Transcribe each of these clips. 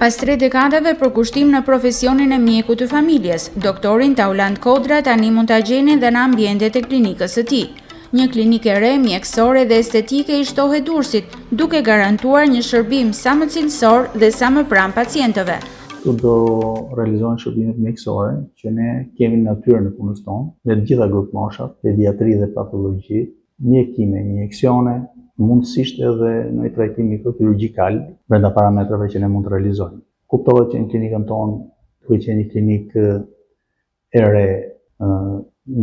Pas 3 dekadave për kushtim në profesionin e mjekut të familjes, doktorin Taulant Kodra tani mund ta gjeni edhe në ambientet e klinikës së tij. Një klinikë e re, mjekësore dhe estetike i shtohet Durrësit, duke garantuar një shërbim sa më cilësor dhe sa më pranë pacientëve. Këtu do realizohen shërbimet mjekësore që ne kemi në natyrën e punës tonë, me të gjitha grup moshat, pediatri dhe patologji, mjekime, injeksione, mundësisht edhe në trajtim mikrochirurgjikal brenda parametrave që ne mund të realizojmë. Kuptohet që në klinikën tonë, duke qenë një klinikë e re,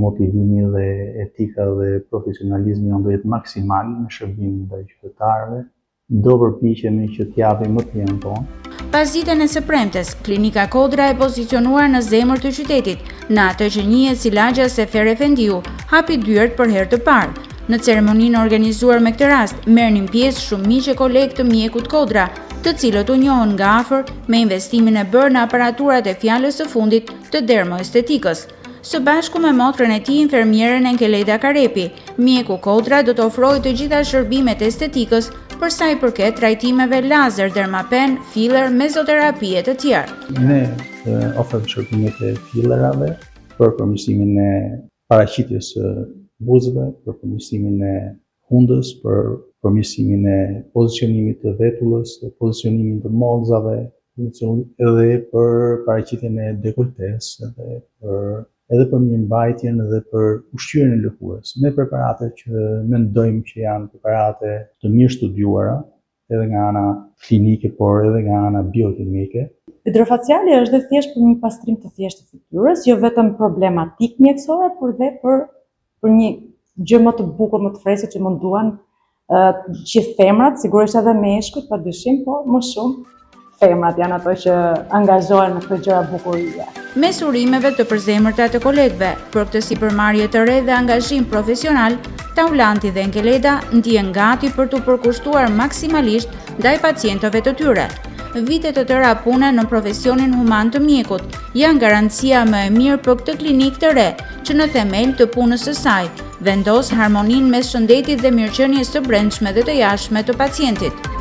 motivimi dhe etika dhe profesionalizmi janë do jetë maksimal në shërbimin ndaj qytetarëve. Do përpiqemi që t'japim më të mirën tonë. Pas ditën e së premtes, klinika Kodra e pozicionuar në zemër të qytetit, në atë që njihet si lagja Sefer Efendiu, hapi dyert për herë të parë. Në ceremoninë organizuar me këtë rast, merrnin pjesë shumë miq e kolegë të mjekut Kodra, të cilët u njohën nga afër me investimin e bërë në aparaturat e fjalës së fundit të dermoestetikës. Së bashku me motrën e tij, infermieren Enkeleda Karepi, mjeku Kodra do të ofrojë të gjitha shërbimet e estetikës për sa i përket trajtimeve lazer, dermapen, filler, mezoterapi e të tjerë. Ne ofrojmë shërbimet e fillerave për përmirësimin e paraqitjes së buzëve, për përmirësimin e hundës, për përmirësimin e pozicionimit të vetullës, pozicionimin të mollzave, edhe për paraqitjen e dekoltes, edhe për mirëmbajtjen dhe për ushqyerjen e lëkurës, me preparate që mendojmë që janë preparate të mirë studiuara, edhe nga ana klinike, por edhe nga ana biokimike. Hidrofaciali është dhe thjesht për një pastrim të thjeshtë të fytyrës, jo vetëm problematik mjekësore, por dhe për një gjë më të bukur, më të freskët që mund duan gjithë femrat, sigurisht edhe meshkujt, padyshim, por më shumë femrat janë ato që angazhohen në këto gjëra bukurie. Mes urimeve të përzemërta të kolegëve, për këtë sipërmarrje të re dhe angazhim profesional, Taulanti dhe Enkeleda ndihen gati për t'u përkushtuar maksimalisht ndaj pacientëve të tyre. Vite të tëra pune në profesionin human të mjekut janë garancia më e mirë për këtë klinikë të re, që në themel të punës së saj vendos harmoninë mes shëndetit dhe mirëqenies së brendshme dhe të jashtme të pacientit.